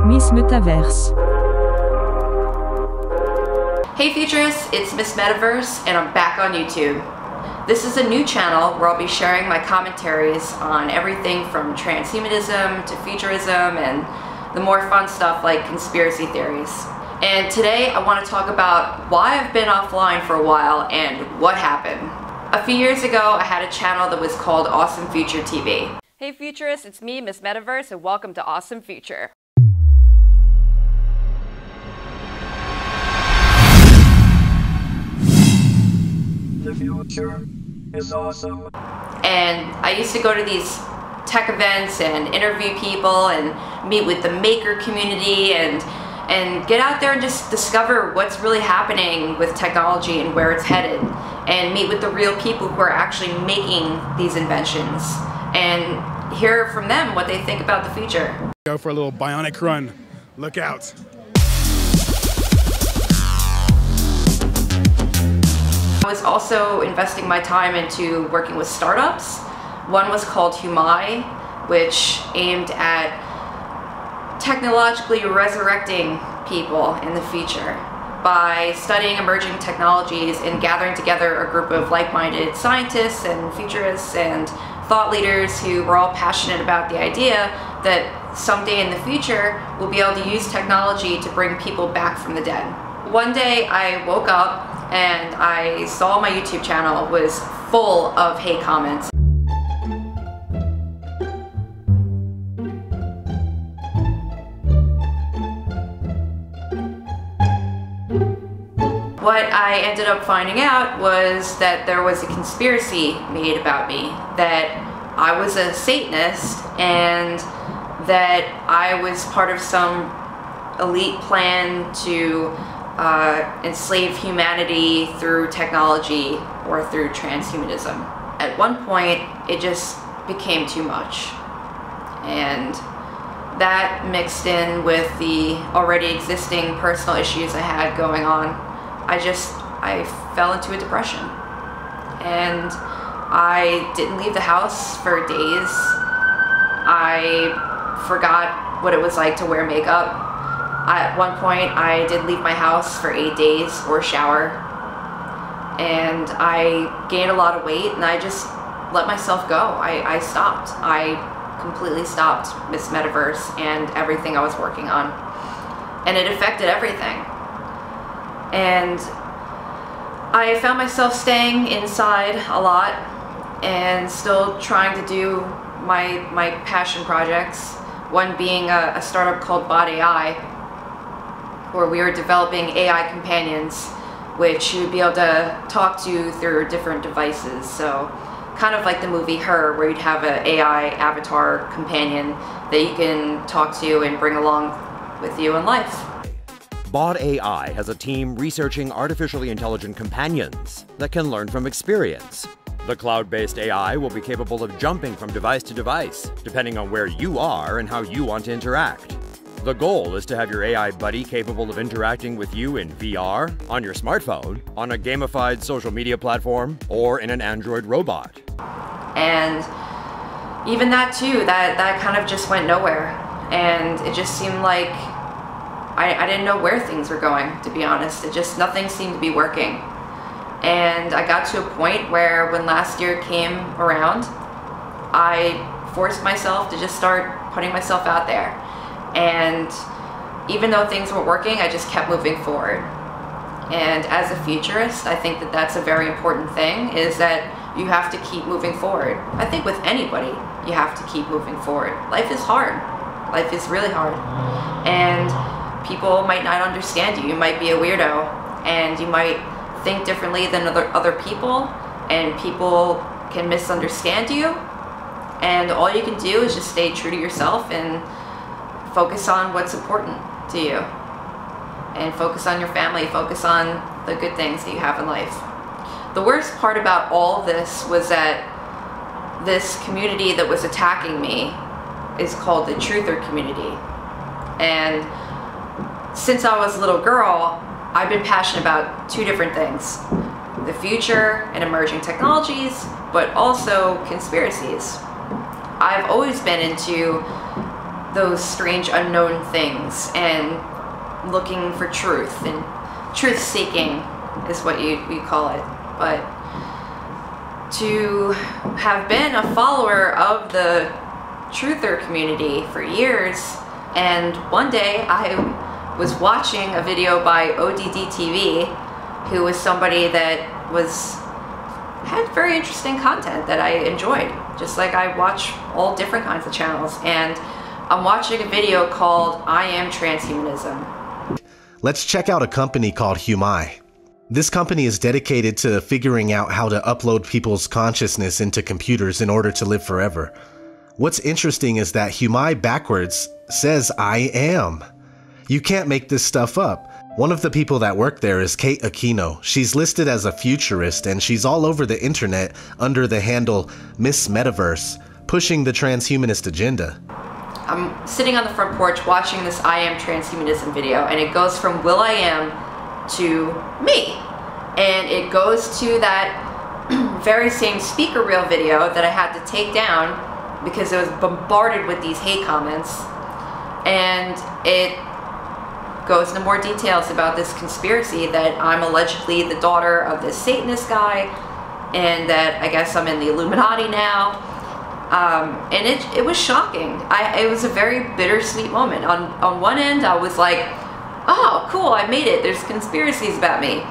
Miss Metaverse. Hey futurists, it's Miss Metaverse and I'm back on YouTube. This is a new channel where I'll be sharing my commentaries on everything from transhumanism to futurism and the more fun stuff like conspiracy theories. And today I want to talk about why I've been offline for a while and what happened. A few years ago I had a channel that was called Awesome Future TV. Hey futurists, it's me, Miss Metaverse, and welcome to Awesome Future. The future is awesome. And I used to go to these tech events and interview people and meet with the maker community and get out there and just discover what's really happening with technology and where it's headed, and meet with the real people who are actually making these inventions and hear from them what they think about the future. Go for a little bionic run. Look out. I was also investing my time into working with startups. One was called Humai, which aimed at technologically resurrecting people in the future by studying emerging technologies and gathering together a group of like-minded scientists and futurists and thought leaders who were all passionate about the idea that someday in the future we'll be able to use technology to bring people back from the dead. One day I woke up and I saw my YouTube channel was full of hate comments. What I ended up finding out was that there was a conspiracy made about me, that I was a Satanist and that I was part of some elite plan to enslave humanity through technology or through transhumanism. At one point, it just became too much. And that mixed in with the already existing personal issues I had going on, I fell into a depression. And I didn't leave the house for days. I forgot what it was like to wear makeup. At one point, I did leave my house for 8 days or shower, and I gained a lot of weight, and I just let myself go. I stopped. I completely stopped Miss Metaverse and everything I was working on, and it affected everything. And I found myself staying inside a lot and still trying to do my passion projects, one being a startup called topic.AI, where we were developing AI companions which you would be able to talk to through different devices. So kind of like the movie Her, where you'd have an AI avatar companion that you can talk to and bring along with you in life. topic.AI has a team researching artificially intelligent companions that can learn from experience. The cloud-based AI will be capable of jumping from device to device, depending on where you are and how you want to interact. The goal is to have your AI buddy capable of interacting with you in VR, on your smartphone, on a gamified social media platform, or in an Android robot. And even that too, that kind of just went nowhere. And it just seemed like I didn't know where things were going, to be honest. Nothing seemed to be working. And I got to a point where when last year came around, I forced myself to just start putting myself out there. And even though things weren't working, I just kept moving forward. And as a futurist, I think that that's a very important thing, is that you have to keep moving forward. I think with anybody, you have to keep moving forward. Life is hard. Life is really hard. And people might not understand you. You might be a weirdo, and you might think differently than other people, and people can misunderstand you. And all you can do is just stay true to yourself and focus on what's important to you, and focus on your family, focus on the good things that you have in life. The worst part about all of this was that this community that was attacking me is called the truther community. And since I was a little girl, I've been passionate about two different things: the future and emerging technologies, but also conspiracies. I've always been into those strange unknown things and looking for truth, and truth seeking is what we call it. But to have been a follower of the truther community for years, and one day I was watching a video by ODD TV, who was somebody that had very interesting content that I enjoyed, just like I watch all different kinds of channels. And I'm watching a video called I Am Transhumanism. Let's check out a company called Humai. This company is dedicated to figuring out how to upload people's consciousness into computers in order to live forever. What's interesting is that Humai backwards says I am. You can't make this stuff up. One of the people that work there is Michael Aquino. She's listed as a futurist, and she's all over the internet under the handle Miss Metaverse, pushing the transhumanist agenda. I'm sitting on the front porch watching this I Am Transhumanism video, and it goes from Will I Am to me. And it goes to that very same speaker reel video that I had to take down because I was bombarded with these hate comments. And it goes into more details about this conspiracy that I'm allegedly the daughter of this satanist guy, and that I guess I'm in the Illuminati now. And it was shocking. It was a very bittersweet moment. On one end, I was like, oh, cool, I made it. There's conspiracies about me.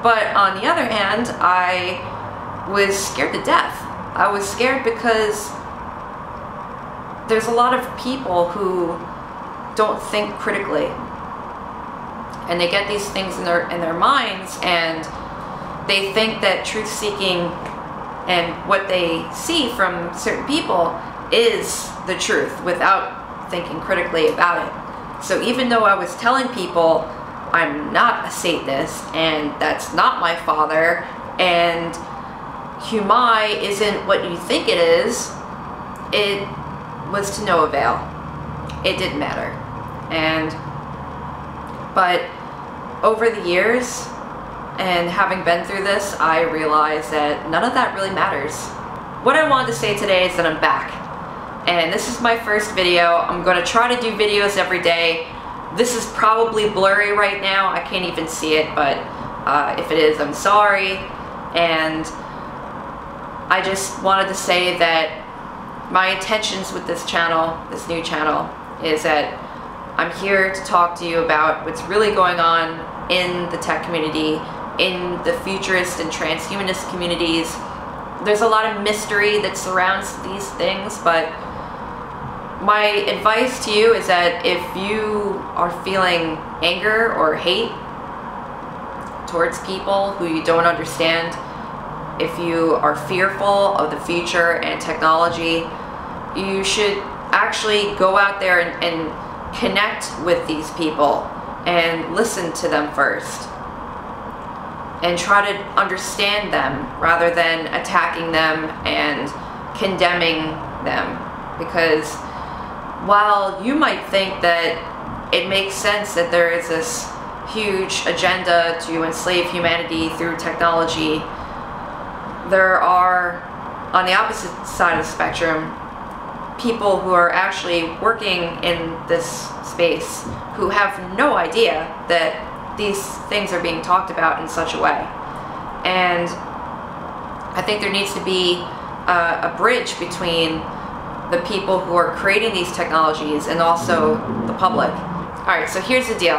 But on the other hand, I was scared to death. I was scared because there's a lot of people who don't think critically. And they get these things in their minds, and they think that truth-seeking and what they see from certain people is the truth without thinking critically about it. So even though I was telling people I'm not a Satanist and that's not my father, and Humai isn't what you think it is, it was to no avail. It didn't matter. But over the years, and having been through this, I realized that none of that really matters. What I wanted to say today is that I'm back. And this is my first video. I'm going to try to do videos every day. This is probably blurry right now. I can't even see it, but if it is, I'm sorry. And I just wanted to say that my intentions with this channel, this new channel, is that I'm here to talk to you about what's really going on in the tech community, in the futurist and transhumanist communities. There's a lot of mystery that surrounds these things, but my advice to you is that if you are feeling anger or hate towards people who you don't understand, if you are fearful of the future and technology, you should actually go out there and connect with these people and listen to them first and try to understand them rather than attacking them and condemning them. Because while you might think that it makes sense that there is this huge agenda to enslave humanity through technology, there are, on the opposite side of the spectrum, people who are actually working in this space who have no idea that these things are being talked about in such a way. And I think there needs to be a bridge between the people who are creating these technologies and also the public. Alright, so here's the deal.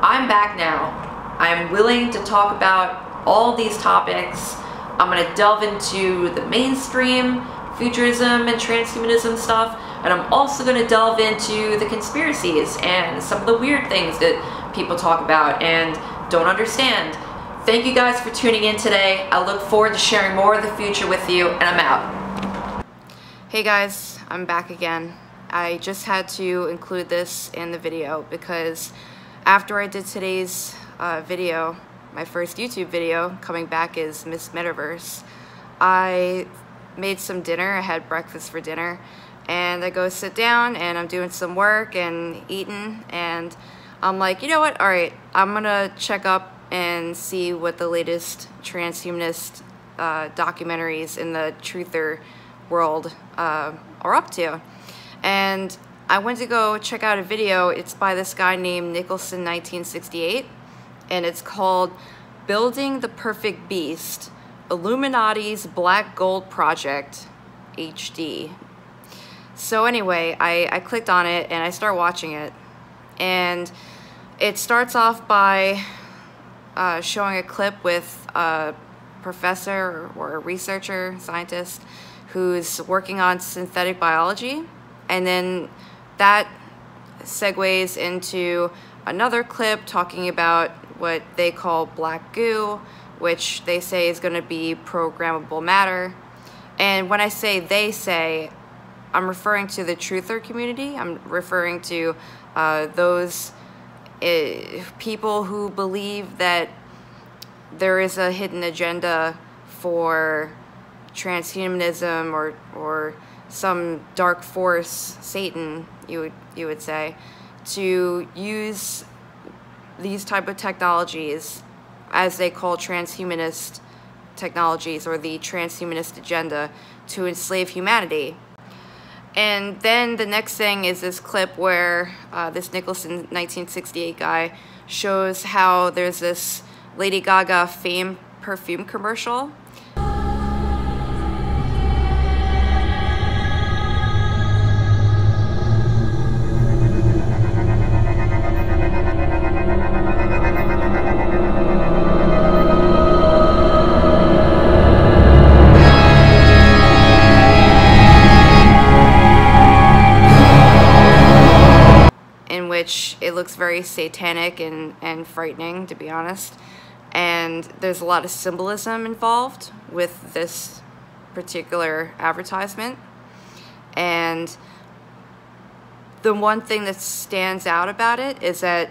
I'm back now. I'm willing to talk about all these topics. I'm going to delve into the mainstream futurism and transhumanism stuff, and I'm also going to delve into the conspiracies and some of the weird things that people talk about and don't understand. Thank you guys for tuning in today. I look forward to sharing more of the future with you, and I'm out. Hey guys, I'm back again. I just had to include this in the video because after I did today's video, my first YouTube video, coming back as Miss Metaverse, I made some dinner. I had breakfast for dinner, and I go sit down and I'm doing some work and eating, and I'm like, you know what, alright, I'm gonna check up and see what the latest transhumanist documentaries in the truther world are up to. And I went to go check out a video. It's by this guy named Nicholson 1968, and it's called Building the Perfect Beast, Illuminati's Black Gold Project, HD. So anyway, I clicked on it and I start watching it, and it starts off by showing a clip with a professor or a researcher, scientist, who's working on synthetic biology, and then that segues into another clip talking about what they call black goo, which they say is going to be programmable matter. And when I say they say, I'm referring to the truther community. I'm referring to those people who believe that there is a hidden agenda for transhumanism or some dark force, Satan, you would say, to use these type of technologies, as they call transhumanist technologies, or the transhumanist agenda, to enslave humanity. And then the next thing is this clip where this Nicholson 1968 guy shows how there's this Lady Gaga Fame perfume commercial. Which it looks very satanic and frightening, to be honest. And there's a lot of symbolism involved with this particular advertisement. And the one thing that stands out about it is that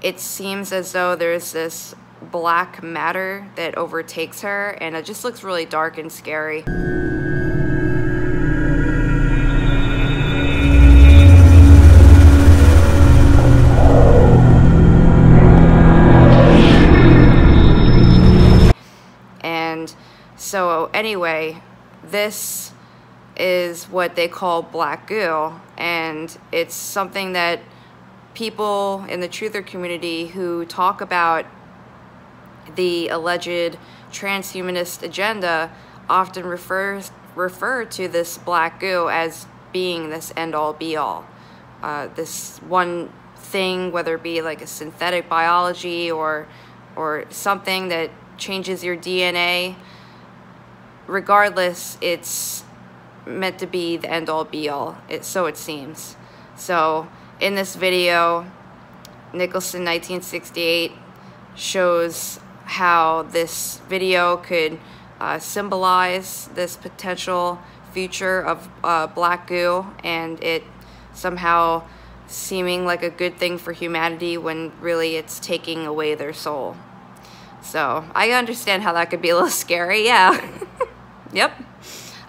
it seems as though there's this black matter that overtakes her, and it just looks really dark and scary. So anyway, this is what they call black goo, and it's something that people in the truther community who talk about the alleged transhumanist agenda often refer to this black goo as being this end-all be-all. This one thing, whether it be like a synthetic biology or something that changes your DNA, regardless, it's meant to be the end-all be-all, so it seems. So in this video, Nicholson 1968 shows how this video could symbolize this potential future of black goo, and it somehow seeming like a good thing for humanity when really it's taking away their soul. So I understand how that could be a little scary, yeah. Yep.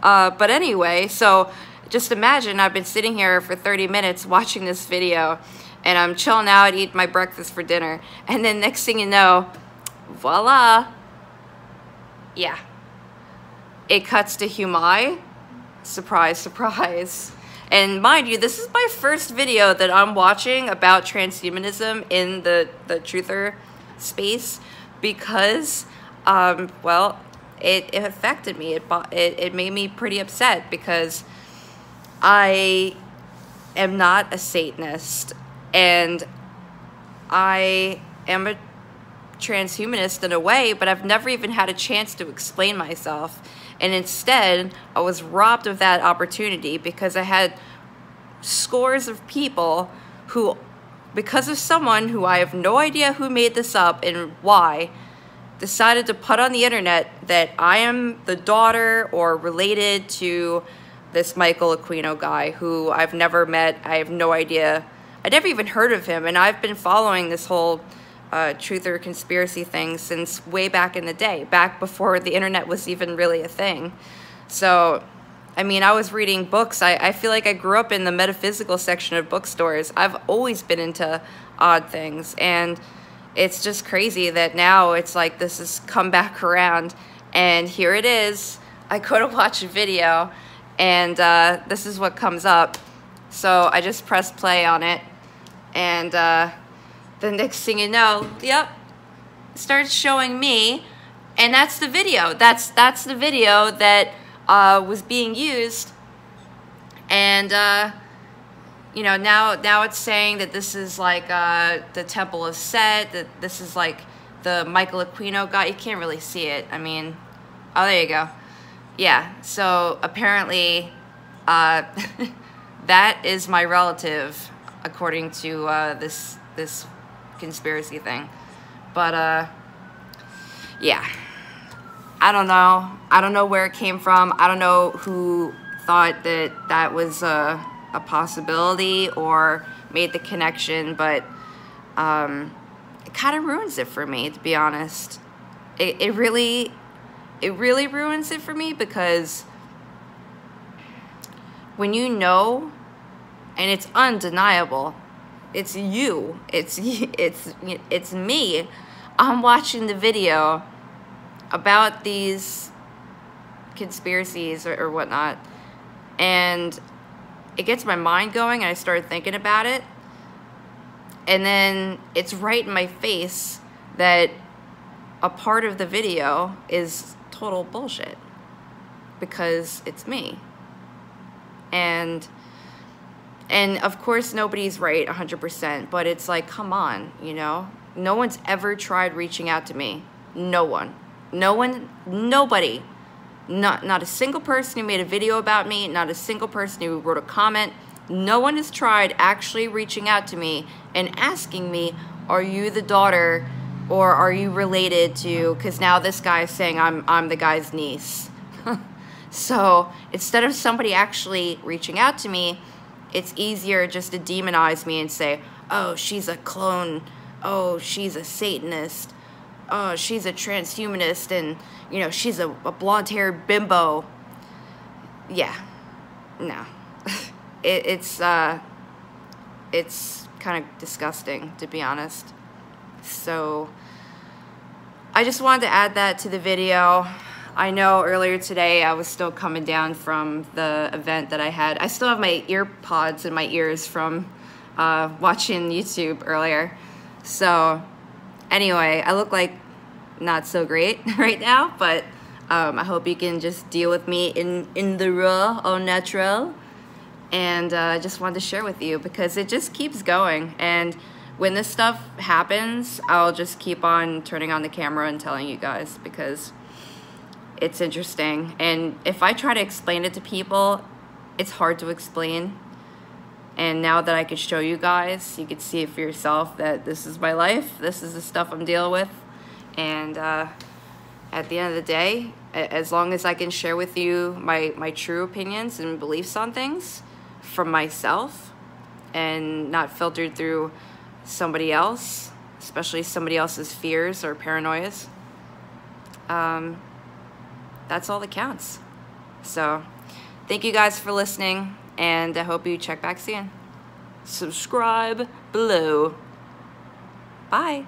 But anyway, so just imagine I've been sitting here for 30 minutes watching this video, and I'm chilling out, eating my breakfast for dinner, and then next thing you know, voila. Yeah. It cuts to Humai. Surprise, surprise. And mind you, this is my first video that I'm watching about transhumanism in the truther space, because, well, it affected me. It made me pretty upset, because I am not a Satanist, and I am a transhumanist in a way, but I've never even had a chance to explain myself. And instead, I was robbed of that opportunity, because I had scores of people who, because of someone who I have no idea who made this up and why, decided to put on the internet that I am the daughter or related to this Michael Aquino guy who I've never met. I have no idea. I never even heard of him, and I've been following this whole truther conspiracy thing since way back in the day, back before the internet was even really a thing. So, I mean, I was reading books. I feel like I grew up in the metaphysical section of bookstores. I've always been into odd things, and it's just crazy that now it's like this has come back around, and here it is. I go to watch a video, and this is what comes up. So I just pressed play on it, and the next thing you know, yep, it starts showing me, and that's the video. That's the video that was being used, and you know, now it's saying that this is like the Temple of Set, that this is like the Michael Aquino guy. You can't really see it. I mean, oh, there you go. Yeah, so apparently that is my relative, according to this conspiracy thing. But yeah, I don't know. I don't know where it came from. I don't know who thought that that was a possibility or made the connection, but it kind of ruins it for me, to be honest. It really ruins it for me, because when you know, and it's undeniable, it's you, it's me, I'm watching the video about these conspiracies or whatnot, and it gets my mind going, and I start thinking about it, and then it's right in my face that a part of the video is total bullshit, because it's me. And of course nobody's right 100%, but it's like, come on, you know? No one's ever tried reaching out to me. No one. Nobody. Not a single person who made a video about me, not a single person who wrote a comment. No one has tried actually reaching out to me and asking me, are you the daughter, or are you related to, because now this guy is saying I'm the guy's niece. So instead of somebody actually reaching out to me, it's easier just to demonize me and say, oh, she's a clone, oh, she's a satanist, oh, she's a transhumanist, and, you know, she's a blonde-haired bimbo. Yeah, no. It's kind of disgusting, to be honest. So I just wanted to add that to the video. I know earlier today I was still coming down from the event that I had. I still have my ear pods in my ears from watching YouTube earlier. So anyway, I look like not so great right now, but I hope you can just deal with me in the raw, au natural. And I just wanted to share with you, because it just keeps going. And when this stuff happens, I'll just keep on turning on the camera and telling you guys, because it's interesting. And if I try to explain it to people, it's hard to explain. And now that I could show you guys, you could see it for yourself that this is my life, this is the stuff I'm dealing with. And at the end of the day, as long as I can share with you my true opinions and beliefs on things from myself, and not filtered through somebody else, especially somebody else's fears or paranoias, that's all that counts. So thank you guys for listening, and I hope you check back soon. Subscribe below. Bye.